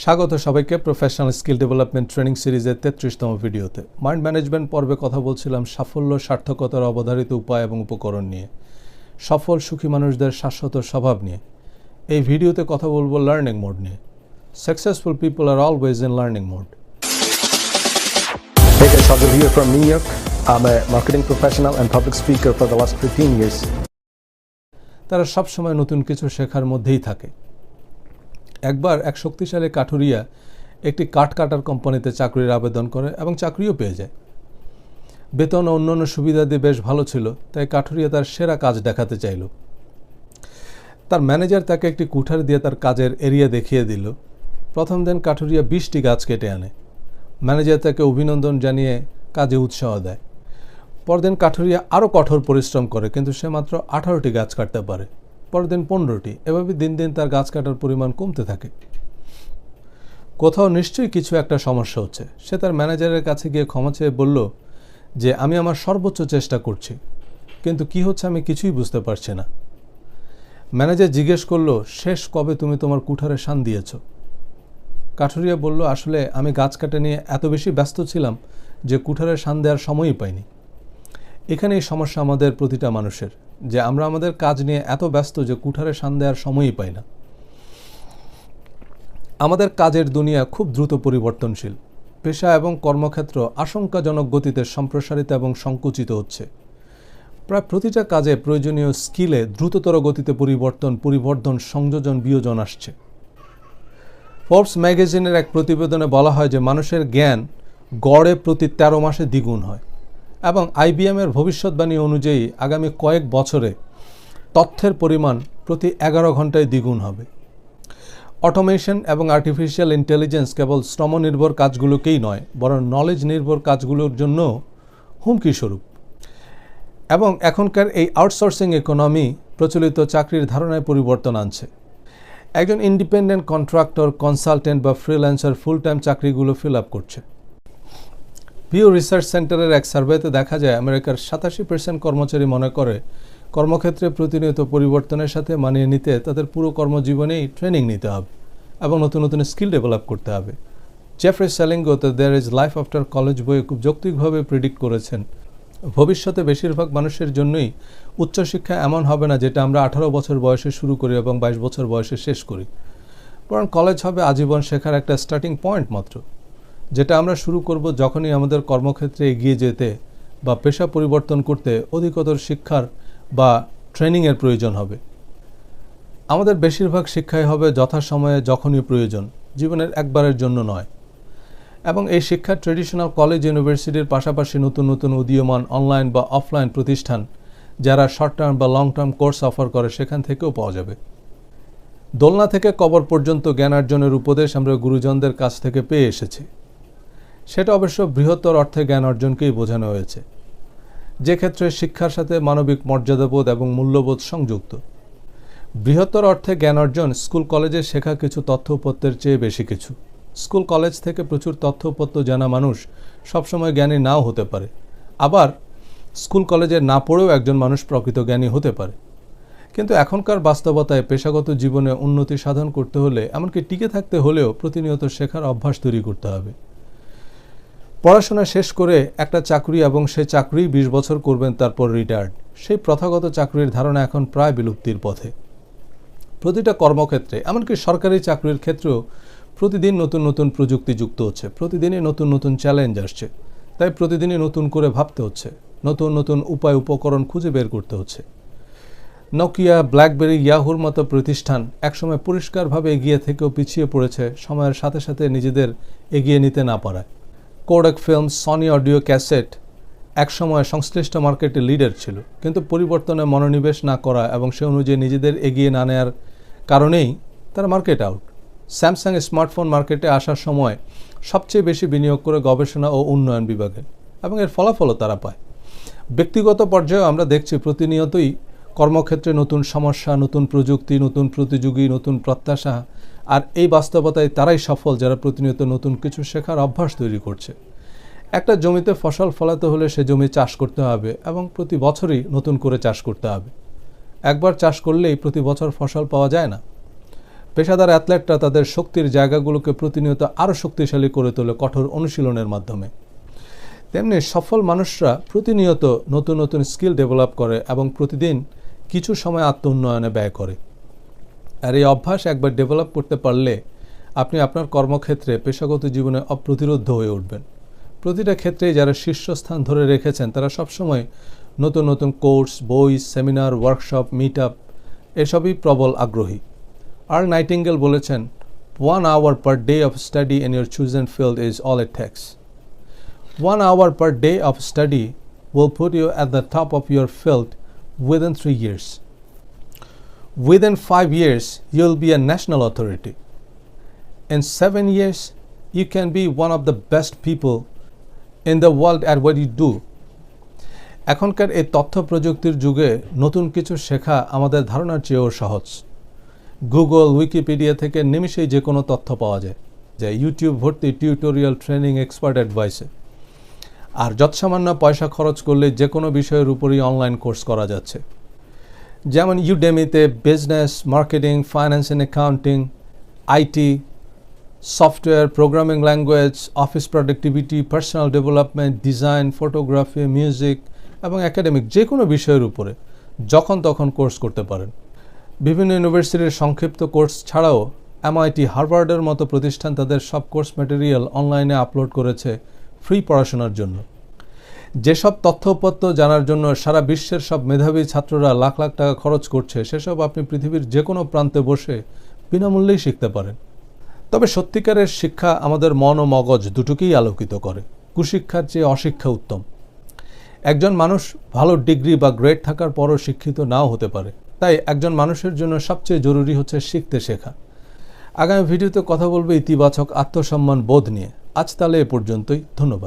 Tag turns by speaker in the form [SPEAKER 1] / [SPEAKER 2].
[SPEAKER 1] স্বাগত সবাইকে professional skill development training সিরিজের 33তম ভিডিওতে। মাইন্ড ম্যানেজমেন্ট পর্বে কথা বলছিলাম সাফল্য, সার্থকতার অবধারিত উপায় এবং উপকরণ নিয়ে, সফল সুখী মানুষদের শাশ্বত স্বভাব নিয়ে। এই ভিডিওতে কথা বলবো লার্নিং মোড নিয়ে। Successful people are always in learning mode.
[SPEAKER 2] Hey guys, Shagir here from New York. I'm a marketing professional and public speaker for the last 15 years.
[SPEAKER 1] তারা সবসময় নতুন কিছু শেখার মধ্যেই থাকে। একবার এক শক্তিশালী কাঠুরিয়া একটি কাঠ কাটার কোম্পানিতে চাকরির আবেদন করে এবং চাকরিও পেয়ে যায়। বেতন ও অন্যান্য সুবিধাদি বেশ ভালো ছিল, তাই কাঠুরিয়া তার সেরা কাজ দেখাতে চাইল। তার ম্যানেজার তাকে একটি কুঠার দিয়ে তার কাজের এরিয়া দেখিয়ে দিল। প্রথম দিন কাঠুরিয়া 20টি গাছ কেটে আনে। ম্যানেজার তাকে অভিনন্দন জানিয়ে কাজে উৎসাহ দেয়। পরদিন কাঠুরিয়া আরও কঠোর পরিশ্রম করে, কিন্তু সে মাত্র 18টি গাছ কাটতে পারে। পরদিন 15টি। এভাবে দিন দিন তার গাছ কাটার পরিমাণ কমতে থাকে। কোথাও নিশ্চয়ই কিছু একটা সমস্যা হচ্ছে। সে তার ম্যানেজারের কাছে গিয়ে ক্ষমা চেয়ে বলল যে আমি আমার সর্বোচ্চ চেষ্টা করছি, কিন্তু কি হচ্ছে আমি কিছুই বুঝতে পারছি না। ম্যানেজার জিজ্ঞেস করল, শেষ কবে তুমি তোমার কুঠারে শান দিয়েছ? কাঠুরিয়া বলল, আসলে আমি গাছ কাটা নিয়ে এত বেশি ব্যস্ত ছিলাম যে কুঠারে শান দেওয়ার সময়ই পাইনি। এখানেই সমস্যা আমাদের প্রতিটা মানুষের, যে আমরা আমাদের কাজ নিয়ে এত ব্যস্ত যে কুঠারে শান দেওয়ার সময়ই পাই না। আমাদের কাজের দুনিয়া খুব দ্রুত পরিবর্তনশীল। পেশা এবং কর্মক্ষেত্র আশঙ্কাজনক গতিতে সম্প্রসারিত এবং সংকুচিত হচ্ছে। প্রায় প্রতিটা কাজে প্রয়োজনীয় স্কিলে দ্রুততর গতিতে পরিবর্ধন, সংযোজন, বিয়োজন আসছে। ফোর্বস ম্যাগাজিনের এক প্রতিবেদনে বলা হয় যে মানুষের জ্ঞান গড়ে প্রতি 13 মাসে দ্বিগুণ হয় এবং আইবিএমের ভবিষ্যৎবাণী অনুযায়ী আগামী কয়েক বছরে তথ্যের পরিমাণ প্রতি 11 ঘন্টায় দ্বিগুণ হবে। অটোমেশন এবং আর্টিফিশিয়াল ইন্টেলিজেন্স কেবল শ্রমনির্ভর কাজগুলোকেই নয়, বরং নলেজ নির্ভর কাজগুলোর জন্য হুমকি স্বরূপ। এবং এখনকার এই আউটসোর্সিং ইকোনমি প্রচলিত চাকরির ধারণায় পরিবর্তন আনছে। একজন ইন্ডিপেন্ডেন্ট কন্ট্রাক্টর, কনসালটেন্ট বা ফ্রিল্যান্সার ফুল টাইম চাকরিগুলো ফিল আপ করছে। পিউ রিসার্চ সেন্টারের এক সার্ভেতে দেখা যায় আমেরিকার 87% কর্মচারী মনে করে কর্মক্ষেত্রে প্রতিনিয়ত পরিবর্তনের সাথে মানিয়ে নিতে তাদের পুরো কর্মজীবনেই ট্রেনিং নিতে হবে এবং নতুন নতুন স্কিল ডেভেলপ করতে হবে। Jeffrey Selingo there is life after college বইয়ে খুব যৌক্তিকভাবে প্রেডিক্ট করেছেন, ভবিষ্যতে বেশিরভাগ মানুষের জন্যই উচ্চশিক্ষা এমন হবে না যেটা আমরা 18 বছর বয়সে শুরু করি এবং 22 বছর বয়সে শেষ করি, বরং কলেজ হবে আজীবন শেখার একটা স্টার্টিং পয়েন্ট মাত্র, যেটা আমরা শুরু করব যখনই আমাদের কর্মক্ষেত্রে এগিয়ে যেতে বা পেশা পরিবর্তন করতে অধিকতর শিক্ষার বা ট্রেনিংয়ের প্রয়োজন হবে। আমাদের বেশিরভাগ শিক্ষাই হবে যথাসময়ে, যখনই প্রয়োজন, জীবনের একবারের জন্য নয়। এবং এই শিক্ষা ট্রেডিশনাল কলেজ, ইউনিভার্সিটির পাশাপাশি নতুন নতুন উদীয়মান অনলাইন বা অফলাইন প্রতিষ্ঠান যারা শর্ট টার্ম বা লং টার্ম কোর্স অফার করে সেখান থেকেও পাওয়া যাবে। দোলনা থেকে কবর পর্যন্ত জ্ঞান অর্জনের উপদেশ আমরা গুরুজনদের কাছ থেকে পেয়ে এসেছি। সেটা অবশ্য বৃহত্তর অর্থে জ্ঞান অর্জনকেই বোঝানো হয়েছে, যে ক্ষেত্রে শিক্ষার সাথে মানবিক মর্যাদাবোধ এবং মূল্যবোধ সংযুক্ত। বৃহত্তর অর্থে জ্ঞান অর্জন স্কুল কলেজে শেখা কিছু তথ্য উপাত্তের চেয়ে বেশি কিছু। স্কুল কলেজ থেকে প্রচুর তথ্য উপাত্ত জানা মানুষ সবসময় জ্ঞানী নাও হতে পারে, আবার স্কুল কলেজে না পড়েও একজন মানুষ প্রকৃত জ্ঞানী হতে পারে। কিন্তু এখনকার বাস্তবতায় পেশাগত জীবনে উন্নতি সাধন করতে হলে, এমনকি টিকে থাকতে হলেও প্রতিনিয়ত শেখার অভ্যাস তৈরি করতে হবে। পড়াশোনা শেষ করে একটা চাকরি এবং সেই চাকরি 20 বছর করবেন, তারপর রিটায়ার্ড, সেই প্রথাগত চাকরির ধারণা এখন প্রায় বিলুপ্তির পথে। প্রতিটা কর্মক্ষেত্রে, এমনকি সরকারি চাকরির ক্ষেত্রেও প্রতিদিন নতুন নতুন প্রযুক্তি যুক্ত হচ্ছে, প্রতিদিনই নতুন নতুন চ্যালেঞ্জ আসছে। তাই প্রতিদিনই নতুন করে ভাবতে হচ্ছে, নতুন নতুন উপায় উপকরণ খুঁজে বের করতে হচ্ছে। নোকিয়া, ব্ল্যাকবেরি, ইয়াহুর মতো প্রতিষ্ঠান একসময় পরিষ্কারভাবে এগিয়ে থেকেও পিছিয়ে পড়েছে সময়ের সাথে সাথে নিজেদের এগিয়ে নিতে না পারায়। Kodak films, Sony audio cassette একসময় সংশ্লিষ্ট মার্কেটে লিডার ছিল, কিন্তু পরিবর্তনে মনোনিবেশ না করা এবং সে অনুযায়ী নিজেদের এগিয়ে না নেওয়ার কারণেই তারা মার্কেট আউট। স্যামসাং স্মার্টফোন মার্কেটে আসার সময় সবচেয়ে বেশি বিনিয়োগ করে গবেষণা ও উন্নয়ন বিভাগে, এবং এর ফলাফলও তারা পায়। ব্যক্তিগত পর্যায়েও আমরা দেখছি প্রতিনিয়তই কর্মক্ষেত্রে নতুন সমস্যা, নতুন প্রযুক্তি, নতুন প্রতিযোগী, নতুন প্রত্যাশা, আর এই বাস্তবতায় তারাই সফল যারা প্রতিনিয়ত নতুন কিছু শেখার অভ্যাস তৈরি করছে। একটা জমিতে ফসল ফলাতে হলে সে জমি চাষ করতে হবে এবং প্রতি বছরই নতুন করে চাষ করতে হবে। একবার চাষ করলেই প্রতি বছর ফসল পাওয়া যায় না। পেশাদার অ্যাথলেটরা তাদের শক্তির জায়গাগুলোকে প্রতিনিয়ত আরও শক্তিশালী করে তোলে কঠোর অনুশীলনের মাধ্যমে। তেমনি সফল মানুষরা প্রতিনিয়ত নতুন নতুন স্কিল ডেভেলপ করে এবং প্রতিদিন কিছু সময় আত্ম উন্নয়নে ব্যয় করে। আর এই অভ্যাস একবার ডেভেলপ করতে পারলে আপনি আপনার কর্মক্ষেত্রে পেশাগত জীবনে অপ্রতিরোধ্য হয়ে উঠবেন। প্রতিটা ক্ষেত্রেই যারা শীর্ষস্থান ধরে রেখেছেন তারা সবসময় নতুন নতুন কোর্স, বই, সেমিনার, ওয়ার্কশপ, মিট আপ এসবই প্রবল আগ্রহী। আর্ল নাইটিঙ্গেল বলেছেন, 1 hour per day of study in your chosen field is all it takes. 1 hour per day of study will put you at the top of your field within 3 years. Within 5 years, you'll be a national authority. In 7 years, you can be one of the best people in the world at what you do. এখনকার এই তথ্য প্রযুক্তির যুগে নতুন কিছু শেখা আমাদের ধারণার চেয়েও সহজ। গুগল, উইকিপিডিয়া থেকে নিমিষেই যে কোনো তথ্য পাওয়া যায়, ইউটিউব ভর্তি টিউটোরিয়াল, ট্রেনিং, এক্সপার্ট অ্যাডভাইসে। আর যৎসামান্য পয়সা খরচ করলে যে কোনো বিষয়ের উপরই অনলাইন কোর্স করা যাচ্ছে। যেমন ইউডেমিতে business, marketing, finance and accounting, IT, software, programming language, office productivity, personal development, design, photography, music এবং একাডেমিক যে কোনো বিষয়ের উপরে যখন তখন কোর্স করতে পারেন। বিভিন্ন ইউনিভার্সিটির সংক্ষিপ্ত কোর্স ছাড়াও MIT, হার্ভার্ডের মতো প্রতিষ্ঠান তাদের সব কোর্স ম্যাটেরিয়াল অনলাইনে আপলোড করেছে ফ্রি পড়াশোনার জন্য। যেসব তথ্যপত্র জানার জন্য সারা বিশ্বের সব মেধাবী ছাত্ররা লাখ লাখ টাকা খরচ করছে, সেসব আপনি পৃথিবীর যে কোনো প্রান্তে বসে বিনামূল্যেই শিখতে পারেন। তবে সত্যিকারের শিক্ষা আমাদের মন ও মগজ দুটোকেই আলোকিত করে। কুশিক্ষার চেয়ে অশিক্ষা উত্তম। একজন মানুষ ভালো ডিগ্রি বা গ্রেড থাকার পরও শিক্ষিত নাও হতে পারে। তাই একজন মানুষের জন্য সবচেয়ে জরুরি হচ্ছে শিখতে শেখা। আগামী ভিডিওতে কথা বলবো ইতিবাচক আত্মসম্মান বোধ নিয়ে। আজ তাহলে এ পর্যন্তই। ধন্যবাদ।